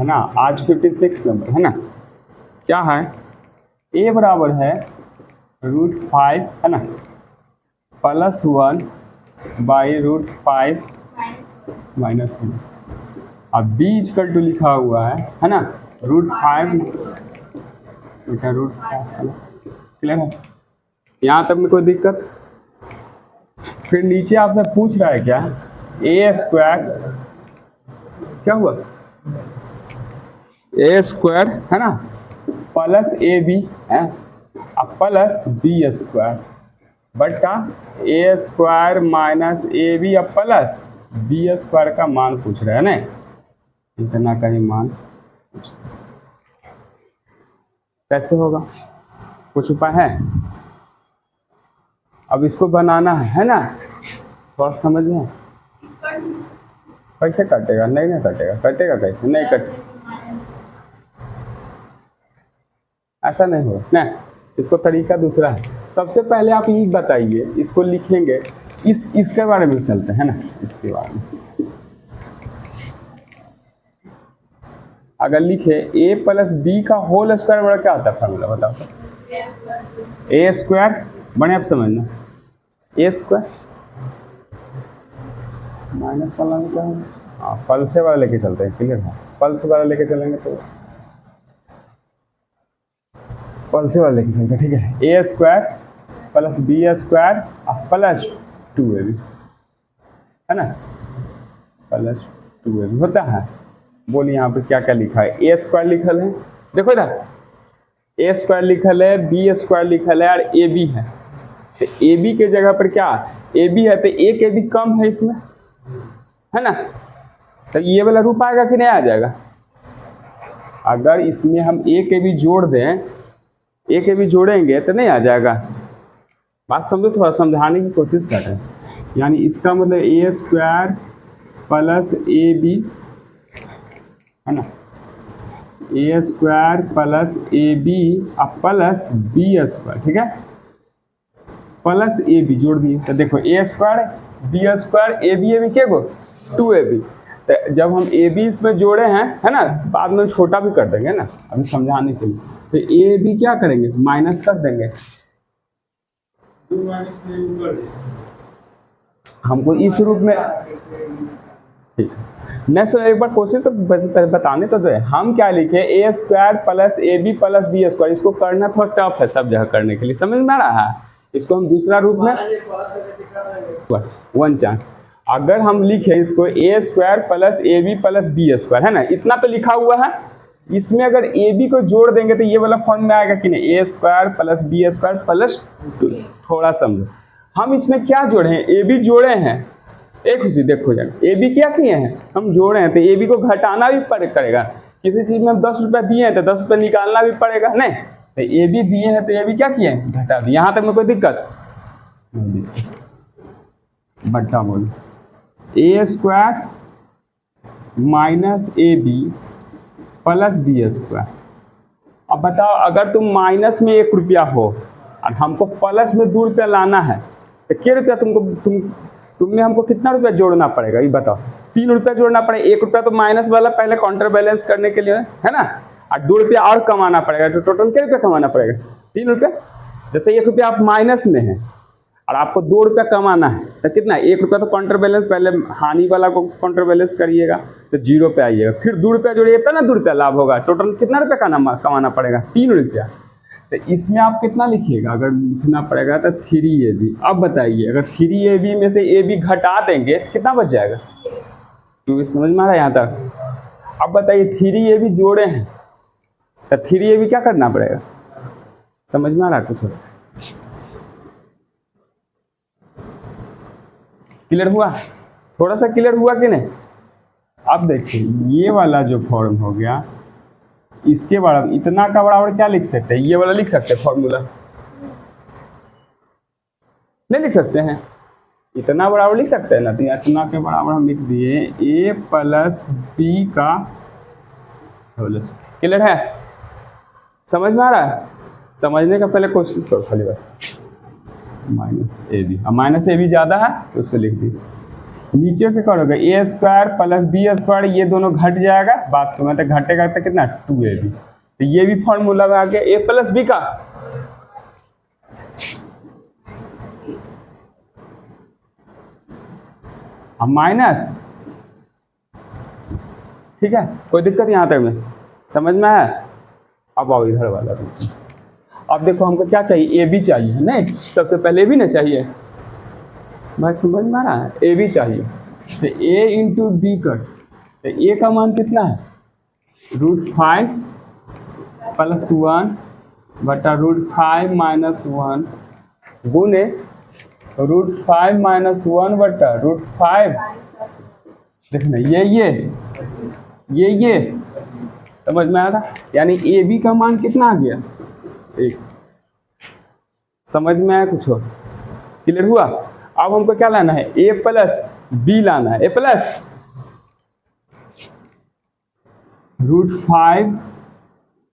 है ना, आज 56 नंबर है ना, क्या है a बराबर है √5 है ना +1 बाई √5 -1। अब b इक्वल टू लिखा हुआ है ना √5 बेटा √5 क्लियर है, यहाँ तक में कोई दिक्कत। फिर नीचे आपसे पूछ रहा है क्या a² क्या हुआ a² है ना +ab है अब +b² बटा a² - ab अब +b² का मान पूछ रहा है ना, इतना का ही मान पूछ रहा है। कैसे होगा, कुछ उपाय है? अब इसको बनाना है ना, थोड़ा समझ में। कैसे कटेगा? नहीं कटेगा, कटेगा कैसे? नहीं कट, ऐसा नहीं हो ना, इसको तरीका दूसरा है। सबसे पहले आप ये बताइए, इसको लिखेंगे, इसके बारे में चलते हैं ना, इसके बारे में अगर लिखे a + b का होल स्क्वायर बड़ा क्या होता है फॉर्मूला बताओ तो? a² बने आप समझना, a² माइनस वाला में क्या होगा, हाँ पल्से वाला लेके चलते हैं, क्लियर है, पल्स वाला लेके चलेंगे तो पल्से वाला लेके चलते हैं, ठीक है। a² + b² +2ab है ना +2ab होता है। बोलिए यहाँ पे क्या क्या लिखा है, a² लिखल है, देखो इधर a² लिखल है, b² लिखल है और ab है, तो ab के जगह पर क्या ab है, तो एक ab कम है इसमें है ना, तो ये वाला रूप आएगा कि नहीं आ जाएगा? अगर इसमें हम एक ab जोड़ दें, एक ab जोड़ेंगे तो नहीं आ जाएगा। बात समझो, थोड़ा समझाने की कोशिश कर रहे हैं, यानी इसका मतलब a² + ab है ना, a² + ab +b², ठीक है, +ab जोड़ दिए तो देखो a² b² ab क्या को 2ab, तो जब हम ab इसमें जोड़े हैं है ना, बाद में छोटा भी कर देंगे ना अभी समझाने के लिए, तो ab क्या करेंगे माइनस कर देंगे, हमको इस रूप में, ठीक है नेक्स्ट एक बार कोशिश तो बताने तो दे, हम क्या लिखे a² + ab + b², इसको करना थोड़ा टफ है सब जगह करने के लिए, समझ में आ रहा है, इसको हम दूसरा रूप में 1 चांस, अगर हम लिखे इसको a² + ab + b² है ना, इतना तो लिखा हुआ है, इसमें अगर ab को जोड़ देंगे तो ये वाला फॉर्म में आएगा कि नहीं, a² + b² +2, थोड़ा समझो, हम इसमें क्या जोड़े हैं, ab जोड़े हैं, एक खुशी देखो जान ab क्या किए हैं हम जोड़े हैं, तो ab को घटाना भी पड़ेगा, किसी चीज में हम 10 रुपया दिए हैं तो 10 रुपया निकालना भी पड़ेगा नहीं, तो ab दिए हैं तो ab क्या किए हैं घटा दिए, यहाँ तक में कोई दिक्कत बट्टा बोलो a² - ab + b²। अब बताओ अगर तुम माइनस में 1 रुपया हो और हमको प्लस में 2 रुपया लाना है, तो क्या रुपया तुमने हमको कितना रुपया जोड़ना पड़ेगा ये बताओ, 3 रुपया जोड़ना पड़ेगा, 1 रुपया तो माइनस वाला पहले काउंटर बैलेंस करने के लिए है ना, और 2 रुपया और कमाना पड़ेगा, तो टोटल क्या रुपया कमाना पड़ेगा 3 रुपया, जैसे 1 रुपया आप माइनस में है और आपको 2 रुपया कमाना है, तो कितना 1 रुपया तो काउंटर बैलेंस, पहले हानि वाला को काउंटर बैलेंस करिएगा तो 0 पे आइएगा, फिर 2 रुपया जोड़िए तब ना 2 रुपया लाभ होगा, टोटल कितना रुपया कमाना पड़ेगा 3 रुपया, तो इसमें आप कितना लिखिएगा, अगर लिखना पड़ेगा तो 3ab। अब बताइए अगर 3ab में से ab घटा देंगे कितना बच जाएगा, तो समझ में आ रहा है यहाँ तक? अब बताइए 3ab जोड़े हैं तो 3ab क्या करना पड़ेगा, समझ में आ रहा है कुछ? क्लियर हुआ, थोड़ा सा क्लियर हुआ कि नहीं? अब देखिए ये वाला जो फॉर्म हो गया, इसके बराबर इतना का बराबर क्या लिख सकते हैं, ये वाला लिख सकते हैं फॉर्मूला, नहीं लिख सकते हैं, इतना बराबर लिख सकते हैं ना, तो इतना के बराबर हम लिख दिए a + b का होल स्क्वायर। क्लियर है, समझ में आ रहा है? समझने का पहले कोशिश करो खाली बस, -ab, अब -ab ज़्यादा है तो उसको लिख दिए, नीचे क्या करोगे, ए स्क्वायर प्लस बी स्क्वायर, ये दोनों घट जाएगा, बात तो मतलब घटेगा तो कितना 2ab, तो ये भी फॉर्मूला में आ गया ए प्लस बी का। अब माइनस, ठीक है, कोई दिक्कत यहाँ तक में समझ में है। अब आओ इधर वाला, अब देखो हमको क्या चाहिए, ए बी चाहिए नहीं, सबसे पहले ए बी ना चाहिए, भाई समझ में आ रहा है, ए बी चाहिए, तो ए इंटू बी कर, तो ए का मान कितना है √5 प्लस 1 बटा √5 माइनस 1 गुने √5 माइनस 1 बटा √5, देखना ये समझ में आ रहा, यानी ए बी का मान कितना आ गया 1। समझ में आया कुछ और, क्लियर हुआ। अब हमको क्या लाना है, ए प्लस बी लाना है, ए प्लस √5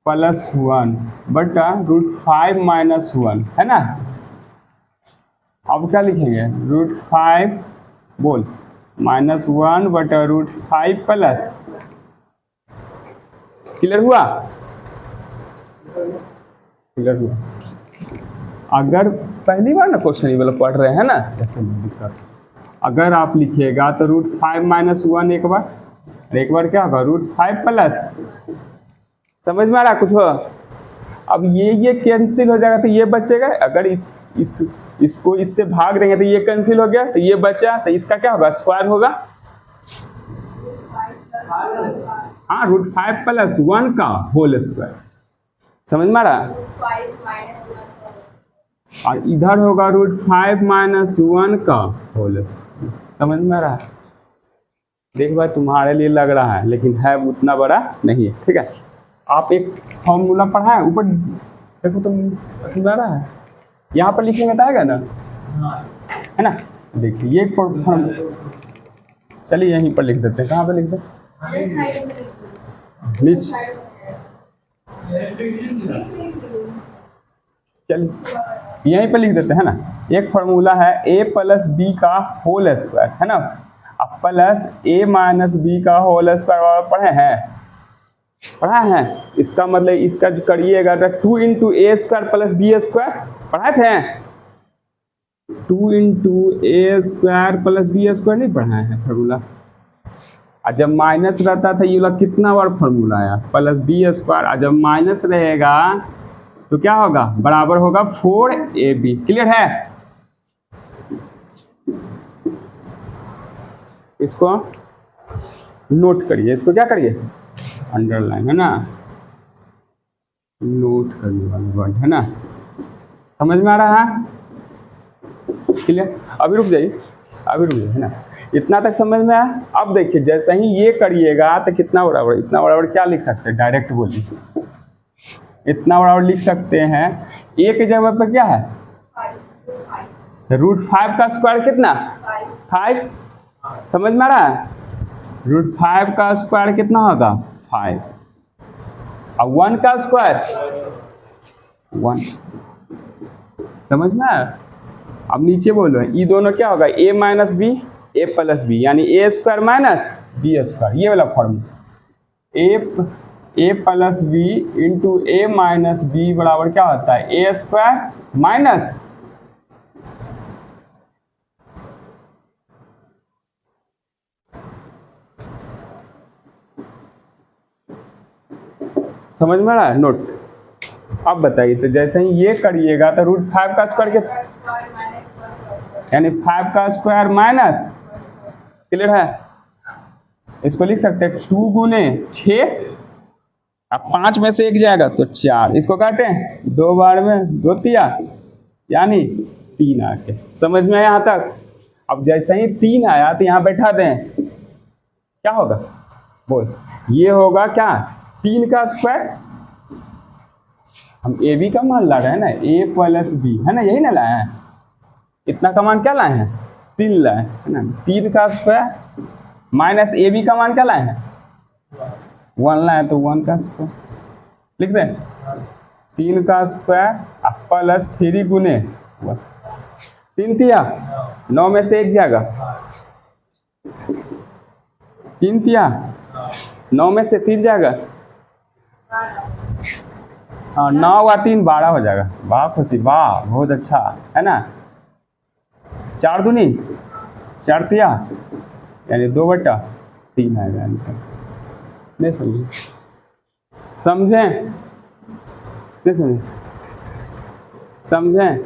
प्लस 1 बटा √5 माइनस 1, है ना। अब क्या लिखेंगे, √5 बोल माइनस 1 बटा √5 प्लस, क्लियर हुआ, क्लियर हुआ। अगर पहली बार ना क्वेश्चन ये वाला पढ़ रहे हैं ना, जैसे दिक्कत, अगर आप लिखिएगा तो √5 माइनस 1 एक बार क्या होगा √5 प्लस, समझ में आ रहा कुछ हो। अब ये कैंसिल हो जाएगा तो ये बचेगा, अगर इसको इससे भाग देंगे तो ये कैंसिल हो गया, तो ये बचा, तो इसका क्या होगा स्क्वायर होगा, हाँ √5 प्लस 1 का होल स्क्वायर, समझ में आ रहा। और इधर होगा √5 माइनस 1 का होल स्क्वायर, समझ में आ रहा है। देख भाई तुम्हारे लिए लग रहा है, लेकिन है उतना बड़ा नहीं है, ठीक है। आप एक फॉर्मूला पढ़ा है ऊपर, देखो तुम समझ आ रहा है, यहाँ पर लिखेंगे तो आएगा ना, है ना। देखिए ये चलिए यहीं पर लिख देते हैं, कहाँ पर लिख दें, नीचे, चलिए यहीं पर लिख देते हैं ना। एक फार्मूला है ए प्लस बी का होल स्क्वायर, है ना, अब प्लस ए माइनस बी का होल स्क्वायर पढ़ा है। इसका मतलब इसका जो करिएगा तो 2 इंटू ए स्क्वायर प्लस बी स्क्वायर पढ़ाए थे, 2 इंटू ए स्क्वायर प्लस बी स्क्वायर नहीं पढ़ाए हैं फार्मूला। और जब माइनस रहता था ये वाला कितना बार फार्मूला आया, प्लस बी स्क्वायर, और जब माइनस रहेगा तो क्या होगा, बराबर होगा 4ab, क्लियर है। इसको नोट करिए, इसको क्या करिए अंडरलाइन, है ना, नोट करने वाला वर्ड, है ना, समझ में आ रहा है, क्लियर। अभी रुक जाइए, है ना, इतना तक समझ में आया। अब देखिए जैसे ही ये करिएगा तो कितना बराबर, इतना बराबर क्या लिख सकते हैं, डायरेक्ट बोलिए, इतना बराबर लिख सकते हैं, ए की जगह पर क्या है √5 का स्क्वायर कितना 5, समझ में आ रहा है, √5 का स्क्वायर कितना होगा 5, और 1 का स्क्वायर 1, समझ में आया। अब नीचे बोलो, ये दोनों क्या होगा, a minus B A plus B, यानी A square minus B square, ये वाला formula, A plus B into A minus B बराबर क्या होता है, ए स्क्वायर माइनस, समझ में आ रहा है, नोट। अब बताइए, तो जैसे ही ये करिएगा तो √5 का स्क्वायर के, यानी 5 का स्क्वायर माइनस, क्लियर है। इसको लिख सकते हैं 2 गुने 6, अब 5 में से 1 जाएगा तो 4, इसको काटे 2 बार में 2 तिया, यानी 3 आके, समझ में आया यहाँ तक। अब जैसे ही 3 आया तो यहाँ बैठा दें, क्या होगा बोल, ये होगा क्या 3 का स्क्वायर, हम ए बी का मान ला रहे हैं ना, ए प्लस बी, है ना, यही ना लाए हैं, इतना का मान क्या लाए हैं 3 लाए, है ना, 3 का स्क्वायर माइनस ए बी का मान क्या लाए हैं 1 लाए, तो 1 का स्क्वायर लिख दें, 3 का स्क्वायर प्लस 3 गुने 1, 3 तिया 9 में से 1 जाएगा, 3 तिया 9 में से 3 जाएगा। हाँ 9 और 3 12 हो जाएगा। वाह खुशी वाह, बहुत अच्छा है ना। 4 दूनी 4 तिया यानी 2/3 आएगा आंसर। नहीं समझे? समझें? नहीं समझे? समझें?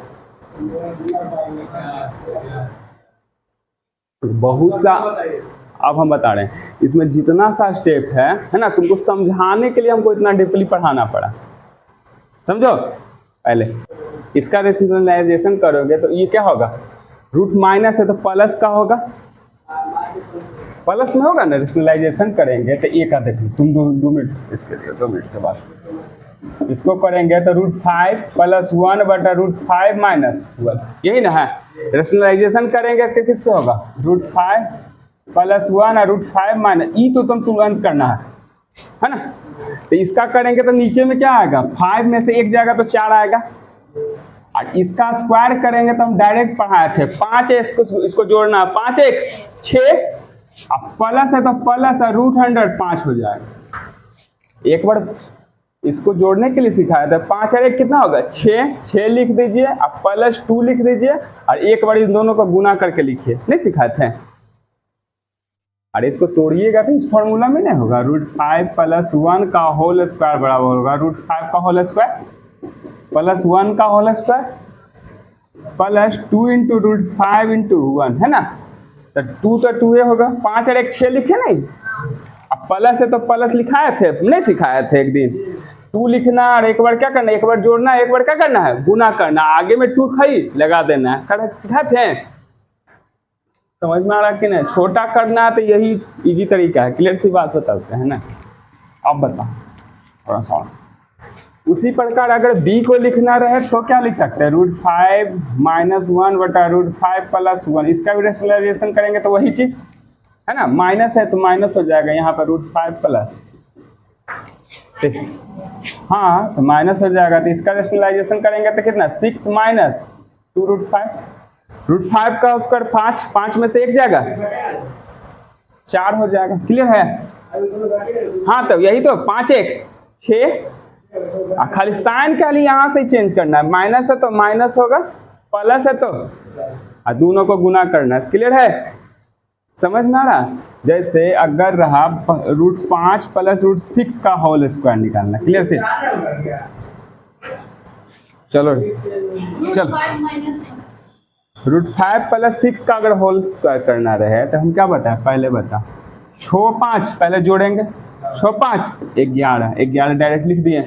बहुत सा, अब हम बता रहे हैं इसमें जितना सा स्टेप है ना, तुमको समझाने के लिए हमको इतना डीपली पढ़ाना पड़ा। समझो, पहले इसका रेशनलाइजेशन करोगे तो ये क्या होगा, रूट माइनस है तो प्लस का होगा, प्लस में होगा ना। रेशनलाइजेशन करेंगे तो ये का देखो तुम 2 मिनट इसके लिए, 2 मिनट के बाद इसको करेंगे तो √5 + 1/√5 - 1, यही ना है। रेशनलाइजेशन करेंगे तो किससे होगा, √5 + 1 और √5 - ई तो तुम तुरंत करना है ना। तो इसका करेंगे तो नीचे में क्या आएगा, 5 में से 1 जाएगा तो 4 आएगा। और इसका स्क्वायर करेंगे तो हम डायरेक्ट पढ़ाए थे 5 है, इसको जोड़ना 5 1 6, अब प्लस है तो प्लस है √100 5 हो जाएगा। एक बार इसको जोड़ने के लिए सिखाया था। 5 और 1 कितना होगा, 6 लिख दीजिए, अब +2 लिख दीजिए और एक बार इन दोनों को गुना करके लिखिए, नहीं सिखाए थे। और इसको तोड़िएगा तो इस फॉर्मूला में नहीं होगा, √5 + 1 का होल स्क्वायर बराबर होगा √5 का होल स्क्वायर + 1 का होल स्क्वायर +2 × √5 × 1 है ना। तो 2 तो 2 होगा, 5 और 1 6 लिखे नहीं। अब प्लस है तो प्लस लिखाए थे, नहीं सिखाए थे एक दिन। 2 लिखना और एक बार क्या करना, एक बार जोड़ना, एक बार क्या करना है, गुना करना, आगे में 2 खाई लगा देना है, कर सिखाए थे। समझ में आ रहा कि नहीं? छोटा करना है तो यही इजी तरीका है। क्लियर सी बात बताते हैं ना। अब बताओ थोड़ा सा उसी प्रकार अगर b को लिखना रहे तो क्या लिख सकते हैं, √5 - 1/√5 + 1, इसका भी रेशनलाइजेशन करेंगे तो वही चीज है ना। माइनस है तो माइनस हो जाएगा यहाँ पर √5 प्लस, हाँ तो माइनस हो जाएगा। तो इसका रेशनलाइजेशन करेंगे तो कितना, 6 - 2 √5, √5 का स्क्वायर 5, 5 में से 1 जाएगा 4 हो जाएगा। क्लियर है? हाँ तो यही तो 5 1 6, खाली साइन खाली यहाँ से चेंज करना है, माइनस है तो माइनस होगा, प्लस है तो दोनों को गुना करना है। क्लियर है? समझ में आ रहा? जैसे अगर रहा √5 + √6 का होल स्क्वायर निकालना। क्लियर से? चलो चलो √5 + 6 का अगर होल स्क्वायर करना रहे तो हम क्या बताएं, पहले बता 6 5 पहले जोड़ेंगे, 6 5 11, 11 डायरेक्ट लिख दिए,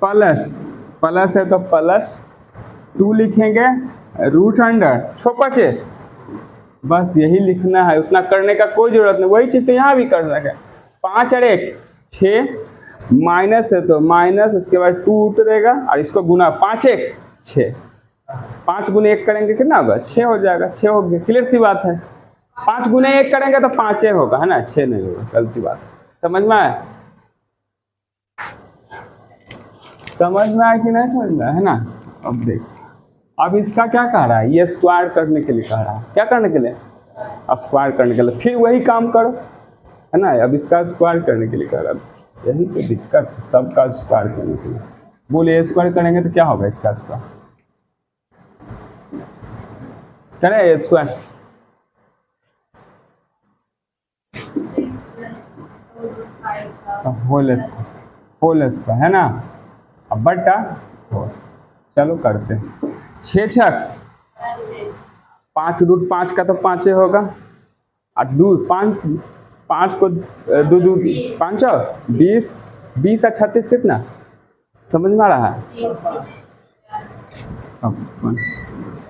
प्लस है तो +2 लिखेंगे √100 6 5, बस यही लिखना है, उतना करने का कोई जरूरत नहीं। वही चीज़ तो यहाँ भी कर रहे हैं। 5 और 1 6, माइनस है तो माइनस, उसके बाद 2 उतरेगा और इसको गुना 5 1 6, 5 × 1 करेंगे कितना होगा, 6 हो जाएगा, 6 हो गया। क्लियर सी बात है। 5 × 1 करेंगे तो 5 होगा है ना, 6 नहीं होगा, गलती बात। समझ में आया? समझ में आया कि नहीं समझ में आया, है ना। अब देख, अब इसका क्या कह रहा है, ये स्क्वायर करने के लिए कह रहा है। क्या करने के लिए, स्क्वायर करने के लिए। फिर वही काम करो है ना। अब इसका स्क्वायर करने के लिए कह रहा है, यही तो दिक्कत है सबका स्क्वायर करने के लिए। बोले स्क्वायर करेंगे तो क्या होगा, इसका स्क्वायर करें, स्क्वायर होल स्क्वायर है ना। अब बटा चलो करते हैं, 6 6 5 √5 का तो 5 होगा और 2 5 5 को 2 2 5 20 20 और 36 कितना, समझ में आ रहा है?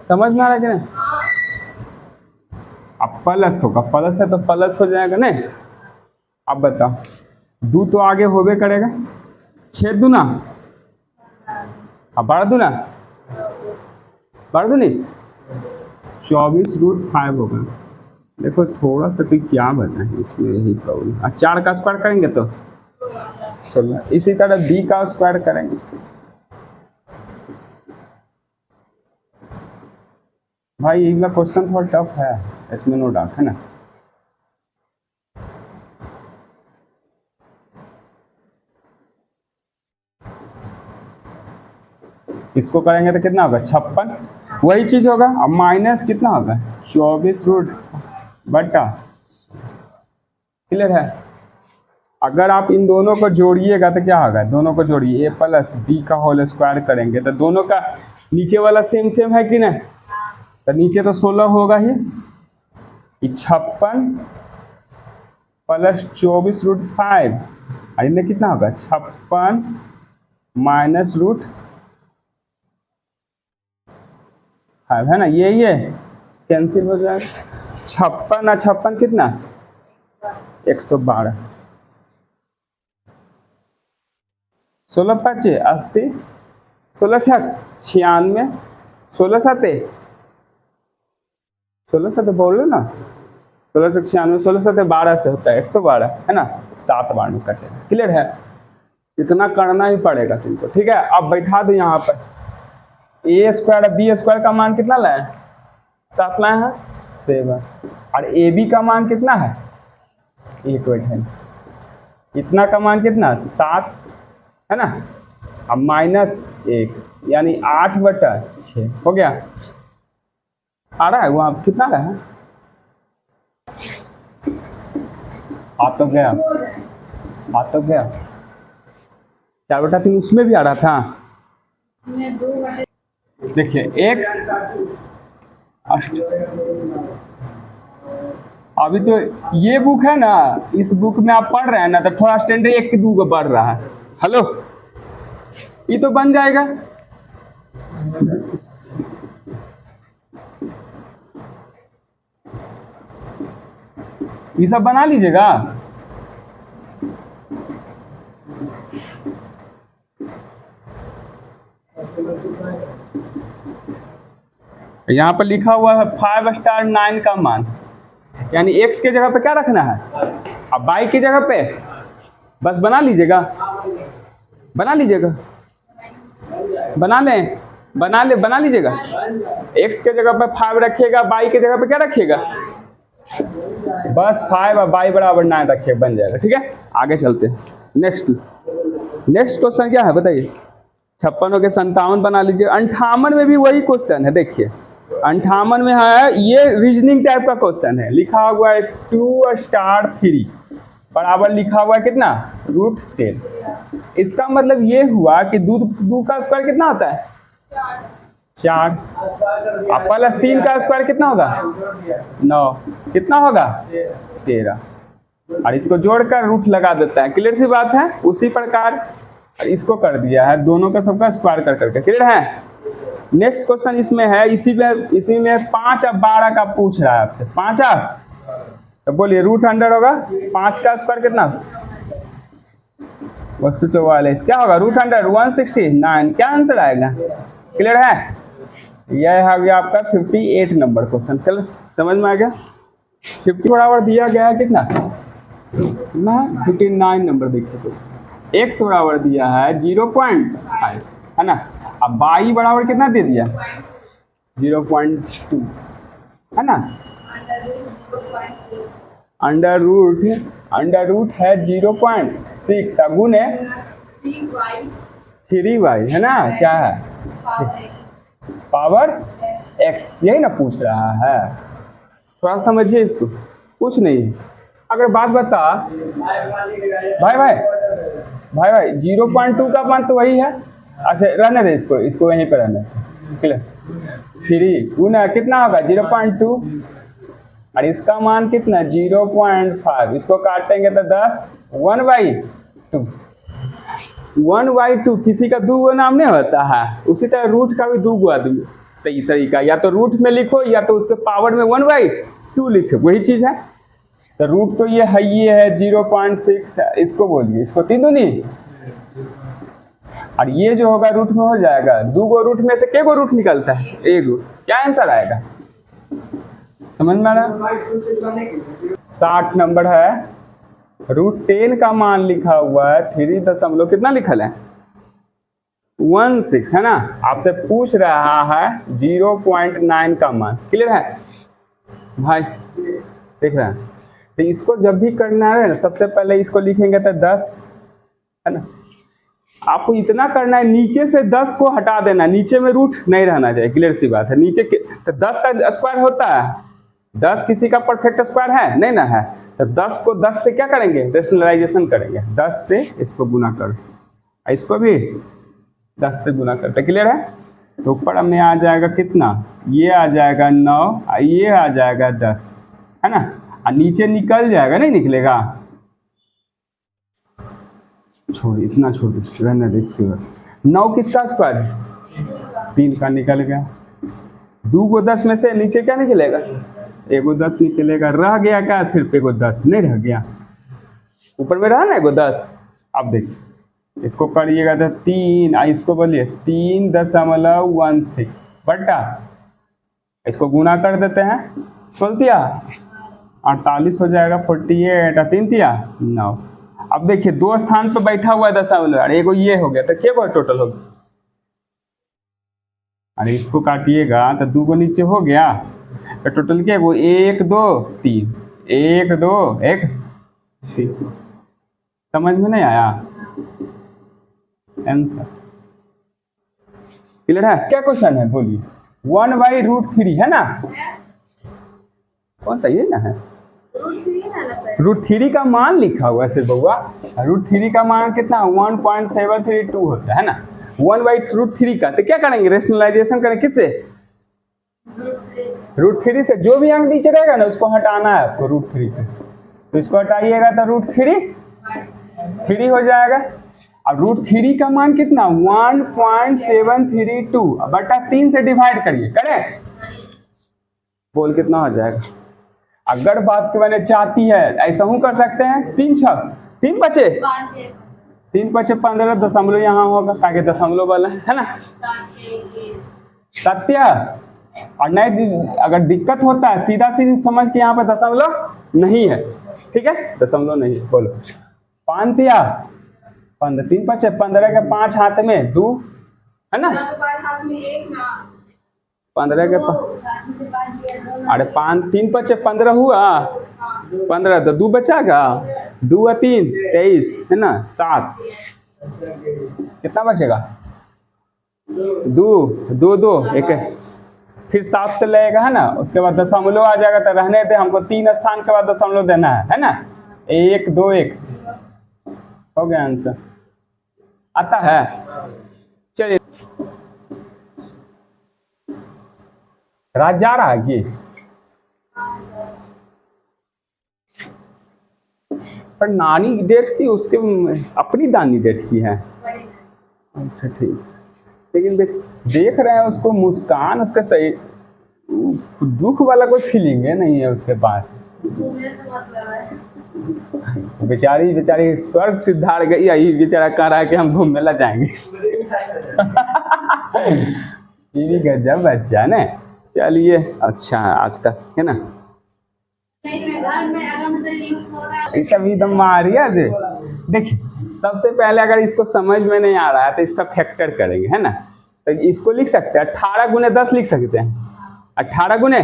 समझ में आ रहा है कि नहीं? अब प्लस होगा, प्लस है तो प्लस हो जाएगा नहीं। अब बताओ 2 तो आगे होबे करेगा, 6 दूना अब 12 दूना 12 दूनी 24 √5 होगा। देखो थोड़ा सा तो क्या बताएं इसमें, यही प्रॉब्लम। और 4 का स्क्वायर करेंगे तो 16, इसी तरह b का स्क्वायर करेंगे। भाई ये क्वेश्चन थोड़ा टफ है, इसमें नो डाउट है ना। इसको करेंगे तो कितना होगा 56, वही चीज होगा। अब माइनस कितना होगा 24√बटा, क्लियर है। अगर आप इन दोनों को जोड़िएगा तो क्या होगा, दोनों को जोड़िए, a प्लस बी का होल स्क्वायर करेंगे तो दोनों का नीचे वाला सेम सेम है कि नहीं, तो नीचे तो 16 होगा ही, 56 प्लस 24√5, और इनमें कितना होगा 56 माइनस √5 है ना, ये कैंसिल हो जाएगा। 56 और 56 कितना 112, 16 5 80, 16 6 96, 16 7 बोल रहे ना, 16 से 96, 16 7 12 से होता है 112 है ना, 7 बार में कटेगा। क्लियर है, इतना करना ही पड़ेगा तुमको, ठीक है। अब बैठा दो यहाँ पर, ए स्क्वायर बी स्क्वायर का मान कितना लाए, 7 लाए हैं, 7, और ए बी का मान कितना है 1 बैठे, इतना का मान कितना 7 है ना, अब -1 यानी 8/6 हो गया। आ रहा है वो, आप कितना रहा है, आ तो गया 4/3 उसमें भी आ रहा था। देखिए x, अभी तो ये बुक है ना, इस बुक में आप पढ़ रहे हैं ना, तो थोड़ा स्टैंडर्ड 1 के 2 को बढ़ रहा है। हेलो, ये तो बन जाएगा, ये सब बना लीजिएगा। यहाँ पर लिखा हुआ है 5 स्टार 9 का मान, यानी x के जगह पे क्या रखना है, अब y की जगह पे बस बना लीजिएगा, बना लीजिएगा। x के जगह पे 5 रखिएगा, y के जगह पे क्या रखिएगा, बस 5 और y बराबर 9 रखिए, बन जाएगा। ठीक है, आगे चलते हैं। नेक्स्ट क्वेश्चन क्या है बताइए, 56 हो के 57 बना लीजिए। 58 में भी वही क्वेश्चन है, देखिए 58 में है, ये रीजनिंग टाइप का क्वेश्चन है। लिखा हुआ है 2 स्टार 3 बराबर लिखा हुआ है कितना √10। इसका मतलब ये हुआ कि 2 का स्क्वायर कितना होता है 4, अब प्लस 3 का स्क्वायर कितना होगा 9, कितना होगा 13, और इसको जोड़कर रूट लगा देता है। क्लियर सी बात है। उसी प्रकार इसको कर दिया है, दोनों का सबका स्क्वायर कर करके। क्लियर है। नेक्स्ट क्वेश्चन इसमें है, इसी में 5 और 12 का पूछ रहा है आपसे। 5 और तो बोलिए √100 होगा, 5 का स्क्वायर कितना 144, क्या होगा √100 169, क्या आंसर आएगा। क्लियर है, यह है गया आपका 58 नंबर क्वेश्चन। चलो समझ में आ गया। 50 बराबर दिया गया है कितना ना 59 नंबर देखिए क्वेश्चन। x बराबर दिया है 0.5 है ना, अब y बराबर कितना दे दिया 0.2 है ना, अंडर रूट है 0.6 गुने 3y है ना, क्या है पावर x, यही ना पूछ रहा है। थोड़ा समझिए इसको, कुछ नहीं। अगर बात बता भाई 0.2 का मान तो वही है। अच्छा रहने दे, इसको वहीं पर रहने। क्लियर, 3 गुना कितना होगा 0.2 और इसका मान कितना 0.5, इसको काटेंगे तो 10, 1/2 किसी का 2 नाम नहीं होता है, उसी तरह रूट का भी 2 आदमी तरीका, या तो रूट में लिखो या तो उसके पावर में 1/2 लिखो, वही चीज है। तो रूट तो ये है 0.6 है, इसको बोलिए, इसको 3 दूनी, और ये जो होगा रूट में हो जाएगा। 2 गो रूट में से के गो रूट निकलता है 1 रूट, क्या आंसर आएगा समझ में आ रहा। 60 नंबर है, √10 का मान लिखा हुआ है 3 दशमलव कितना लिखल है 16 है ना, आपसे पूछ रहा है 0.9 का मान। क्लियर है भाई, देख रहे हैं। तो इसको जब भी करना है ना, सबसे पहले इसको लिखेंगे तो 10 है ना, आपको इतना करना है, नीचे से 10 को हटा देना, नीचे में रूट नहीं रहना चाहिए, क्लियर सी बात है। नीचे तो 10 का स्क्वायर होता है, 10 किसी का परफेक्ट स्क्वायर है नहीं ना है, तो 10 को 10 से क्या करेंगे, रेशनलाइजेशन करेंगे, 10 से इसको गुना कर, इसको भी 10 से गुना करते, क्लियर है। तो ऊपर में आ जाएगा कितना, ये आ जाएगा 9, ये आ जाएगा 10, है ना, और नीचे निकल जाएगा, नहीं निकलेगा, छोड़िए इतना छोड़िए रहने दे इसके बाद। 9 किसका स्क्वायर है, 3 का निकल गया, 2 को 10 में से नीचे क्या निकलेगा, 1 को 10 निकलेगा, रह गया क्या, सिर्फ 1 को 10 नहीं रह गया, ऊपर में रहा ना 1 को 10। अब देखिए इसको करिएगा तो 3, इसको बोलिए 3.16 बटा, इसको गुना कर देते हैं, 16 48 हो जाएगा, 48 और 3 तिया 9। अब देखिए 2 स्थान पर बैठा हुआ है दशमलव, अरे एगो ये हो गया, तो क्या को टोटल हो गया, अरे इसको काटिएगा तो 2 को नीचे हो गया, तो टोटल क्या वो 1 2 3, 1 2 1 3, समझ में नहीं आया आंसर, क्लियर है। क्या क्वेश्चन है बोलिए, 1/√3 है ना, कौन सा ये ना है, √3 का मान लिखा हुआ है सिर्फ बउआ, √3 का मान कितना 1.732 होता है ना, 1/√3 का, तो क्या करेंगे, रेशनलाइजेशन करें किससे, √3 से, जो भी अंक नीचे रहेगा ना उसको हटाना है आपको √3 पे, तो इसको हटाइएगा तो √3 हो जाएगा, और √3 का मान कितना 1.732 बटा 3 से डिवाइड करिए, करें बोल कितना हो जाएगा। अगर बात के मैंने चाहती है ऐसा हूँ कर सकते हैं, 3 बचे 15 दशमलव यहाँ होगा, ताकि दशमलव वाला है ना, सत्य, और नहीं अगर दिक्कत होता है सीधा सीधी समझ के यहाँ पे दशमलव नहीं है, ठीक है, दशमलव नहीं है, बोलो 5 तिया 15, 3 बचे 15 के 5 हाथ में 2 है ना, 15 के अरे 5 3 बचे 15 हुआ, 15 तो 2 बचागा, 2 और 3 23 है ना, 7 कितना बचेगा, 2 2 2 1, फिर 7 से लगेगा है ना, उसके बाद दशमलव आ जाएगा, तो रहने दे, हमको 3 स्थान के बाद दशमलव देना है ना, 1 2 1 हो गया आंसर, आता है। चलिए राज जा रहा है कि पर नानी देखती उसके अपनी दानी देखती है, अच्छा ठीक, लेकिन देख रहे हैं उसको मुस्कान, उसका सही दुख वाला कोई फीलिंग है नहीं है उसके पास, बेचारी स्वर्ग सिद्धार्थ गई, यही बेचारा कह रहा है कि हम घूमने ला जाएंगे ये भी गजब बच्चा ना, चलिए अच्छा आज तक है ना, सब एकदम मारिया से। देखिए सबसे पहले अगर इसको समझ में नहीं आ रहा है तो इसका फैक्टर करेंगे, है ना, तो इसको लिख सकते हैं 18 गुने 10 लिख सकते हैं, 18 गुने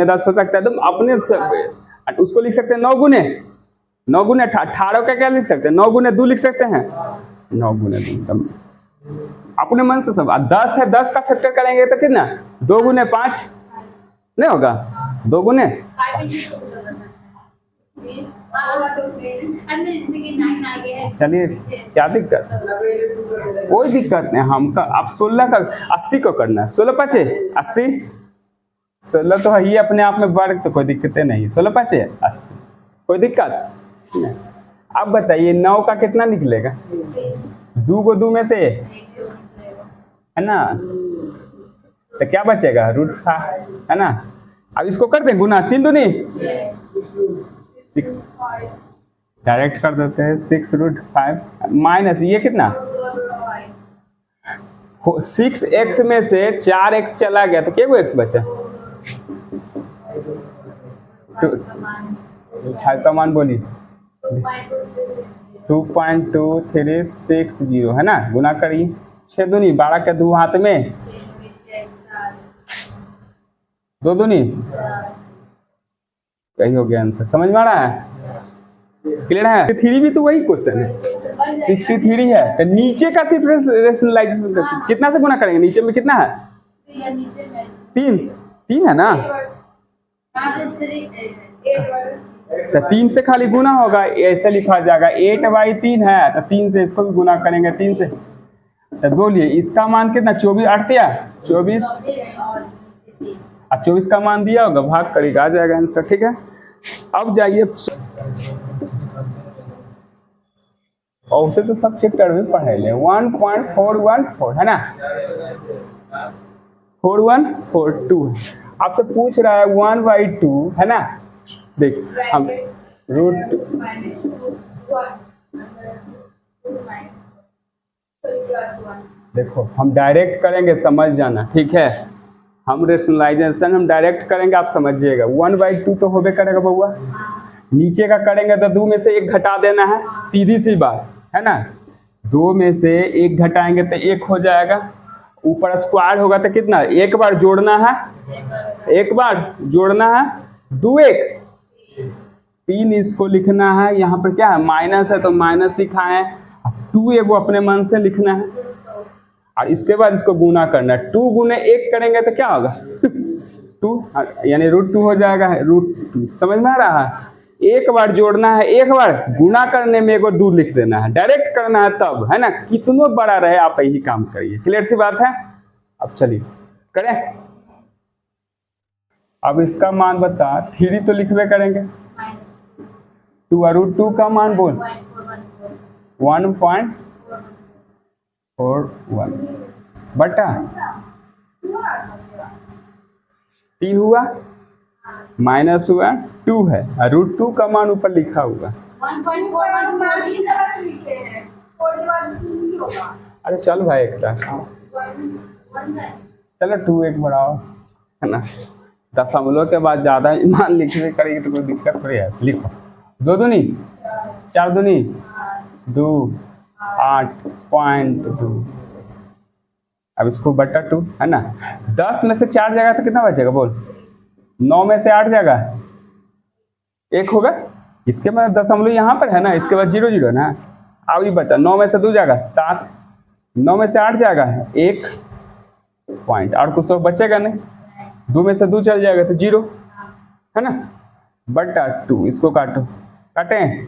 10 हो सकता है, तो अपने उसको लिख सकते हैं 9 गुने 18 का क्या लिख सकते हैं, 9 गुने 2 लिख सकते हैं, 9 गुने 2 अपने मन से सब, 10 है 10 का फैक्टर करेंगे तो कितना 2 गुने 5 नहीं होगा, 2 गुने चलिए क्या दिक्कत, कोई दिक्कत नहीं, हमका आप 16 का 80 को करना है, 16 5 80, 16 तो है ही अपने आप में वर्ग, तो कोई दिक्कत नहीं, 16 5 80 कोई दिक्कत नहीं। अब बताइए 9 का कितना निकलेगा, 2 को 2 में से है ना, तो क्या बचेगा √5 है ना, अब इसको कर दें गुना, 3 दूनी 6, डायरेक्ट कर देते हैं 6√5 माइनस ये कितना 6x में से 4x चला गया, तो क्या x बचा, 5 का मान बोली 2.2360 है ना, गुना करिए 6 दूनी 12 के 2 हाथ में 2 दूनी, यही हो गया आंसर, समझ में आ रहा है, क्लियर है। 3 भी तो वही क्वेश्चन है, 63 है, तो नीचे का सिर्फ रेशनलाइजेशन कितना से गुना करेंगे? नीचे में कितना है? 3 है ना, तो 3 से खाली गुना होगा, ऐसे लिखा जाएगा 8/3 है, तो 3 से इसको भी गुना करेंगे 3 से, तो बोलिए इसका मान कितना? 24 8 दिया 24, अब 24 का मान दिया होगा, भाग करेगा आ जाएगा आंसर। ठीक है, अब जाइए, और उसे तो सब चैप्टर में पढ़े ले। 1.414 है ना, 4142 आपसे पूछ रहा है 1/2 है ना। देख हम रूट देखो हम डायरेक्ट करेंगे, समझ जाना, ठीक है, हम रेशनलाइजेशन हम डायरेक्ट करेंगे, आप समझिएगा। 1/2 तो होबे करेगा बउआ, नीचे का करेंगे तो 2 में से 1 घटा देना है, सीधी सी बात है ना। 2 में से 1 घटाएंगे तो 1 हो जाएगा, ऊपर स्क्वायर होगा तो कितना? एक बार जोड़ना है, एक बार जोड़ना है, 2 1 3 इसको लिखना है, यहाँ पर क्या है? माइनस है तो माइनस लिखाएं, 2 एगो अपने मन से लिखना है, और इसके बाद इसको गुना करना है। 2 गुने 1 करेंगे तो क्या होगा? 2 यानी √2 हो जाएगा, √2 समझ में आ रहा है। एक बार जोड़ना है, एक बार गुना करने में एगो 2 लिख देना है, डायरेक्ट करना है तब, है ना। कितनों बड़ा रहे आप यही काम करिए, क्लियर सी बात है। अब चलिए करें, अब इसका मान बता, 3 तो लिखवे करेंगे, 2 और √2 का मान बोल, 1.41 बटा 3 हुआ, माइनस हुआ 2 है, और √2 का मान ऊपर लिखा हुआ। अरे चल भाई, एक चलो 2 1 बढ़ाओ, है ना। दशमलव के बाद ज्यादा मान लिखने करेगी तो कोई दिक्कत थोड़ी है। लिखो 2 दूनी 4 दूनी 2 8.2, अब इसको बटा 2 है ना। 10 में से 4 जाएगा तो कितना बचेगा बोल? 9 में से 8 जाएगा, 1 होगा, इसके बाद दशमलव यहाँ पर है ना, इसके बाद 0 0 ना, अब ये बचा 9 में से 2 जाएगा 7, 9 में से 8 जाएगा 1 पॉइंट, और कुछ तो बचेगा नहीं, 2 में से 2 चल जाएगा तो 0 है ना, बटा 2, इसको काटो, काटें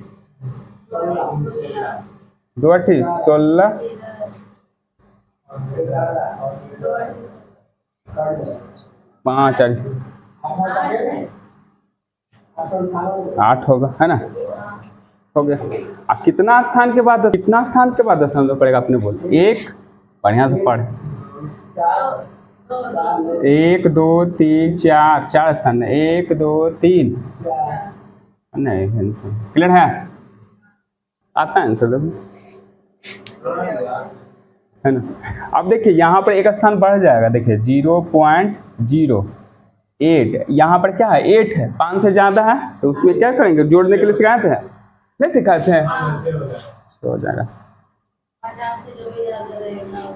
2 8 16 5 8 होगा, है ना, हो गया। अब कितना स्थान के बाद कितना स्थान के बाद दशमलव पड़ेगा आपने बोल? 1, बढ़िया से पढ़, 1 2 3 4 4 स्थान, 1 2 3 नहीं, क्लियर है, आता है आंसर है ना। अब देखिए यहाँ पर एक स्थान बढ़ जाएगा, देखिए 0.08, यहाँ पर क्या है 8 है, 5 से ज्यादा है तो उसमें क्या करेंगे? जोड़ने के लिए सिखाते हैं, नहीं सिखाते हैं, तो हो जाएगा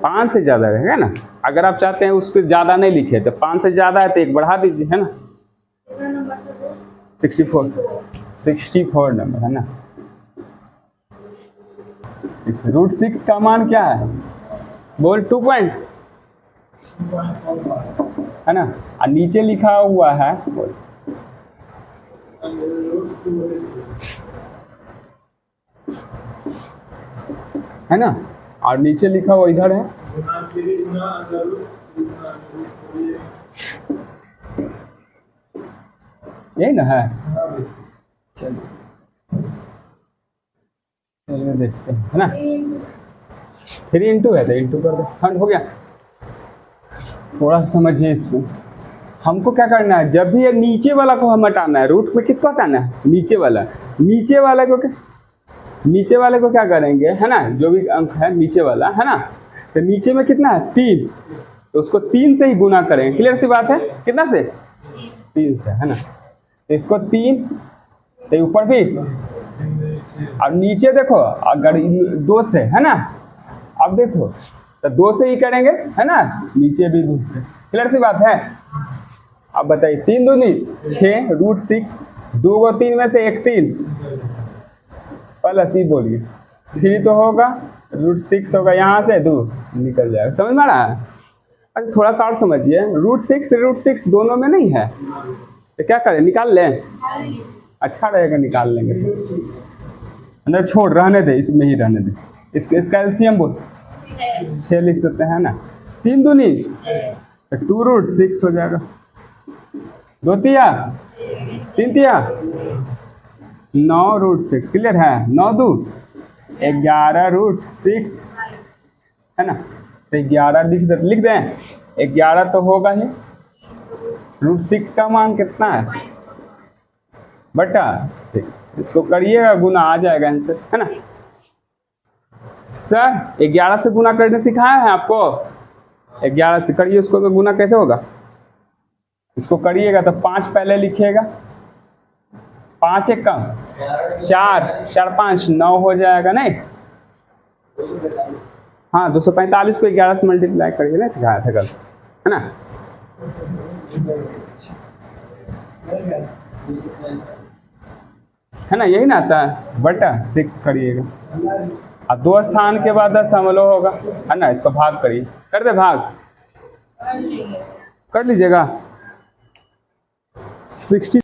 5 से ज्यादा रहेगा ना। अगर आप चाहते हैं उसको ज्यादा नहीं लिखे तो 5 से ज्यादा है तो 1 बढ़ा दीजिए, है ना। 64 नंबर है ना। √6 का मान क्या है बोल? 2 पॉइंट है ना, और नीचे लिखा हुआ है बोल, है ना, और नीचे लिखा हुआ इधर है, यही ना है। चलिए देखते हैं, है ना। 3 इंटू है तो इंटू कर दो, हट हो गया। थोड़ा सा समझिए इसमें, हमको क्या करना है, जब भी ये नीचे वाला को हम हटाना है, रूट में किसको हटाना है? नीचे वाला, नीचे वाले को क्या, नीचे वाले को क्या करेंगे, है ना, जो भी अंक है नीचे वाला, है ना, तो नीचे में कितना है 3, तो उसको 3 से ही गुना करेंगे, क्लियर सी बात है, कितना से? 3 से, है ना। तो इसको 3, तो ऊपर भी, और नीचे देखो अगर 2 से, है ना, अब देखो तो 2 से ही करेंगे, है ना, नीचे भी 2 से, क्लियर सी बात है। अब बताइए 3 दूनी 6, √6, 2 को 3 में से 1 3, प्लस ही बोलिए 3 तो होगा, √6 होगा, यहाँ से 2 निकल जाएगा। समझ में आ रहा है? अच्छा थोड़ा सा और समझिए, √6 दोनों में नहीं है तो क्या करें, निकाल लें? अच्छा रहेगा, निकाल लेंगे। अंदर छोड़, रहने दे, इसमें ही रहने दे। इसका एलसीएम बोल, 6 लिख देते हैं ना, 3 दूनी 2√6 हो जाएगा। 2 तिया 3 तिया 9√6, क्लियर है? 9 2 11√6 है ना, तो 11 लिख दें। 11 तो होगा ही, √6 का मान कितना है? बटा 6। इसको करिएगा, गुना आ जाएगा आंसर, है ना? सर 11 से गुना करने सिखाया है आपको, 11 से करिए उसको, तो गुना कैसे होगा? इसको करिएगा तो 5 पहले लिखिएगा, 5 1 कम 4 4 5 9 हो जाएगा नहीं? हाँ 245 को 11 से मल्टीप्लाई करिए ना, सिखाया था कल, है ना? है ना, यही ना आता है, बटा 6 करिएगा। अब 2 स्थान के बाद 10 हमलो होगा, है ना? इसको भाग करिए, कर दे भाग, कर लीजिएगा। 60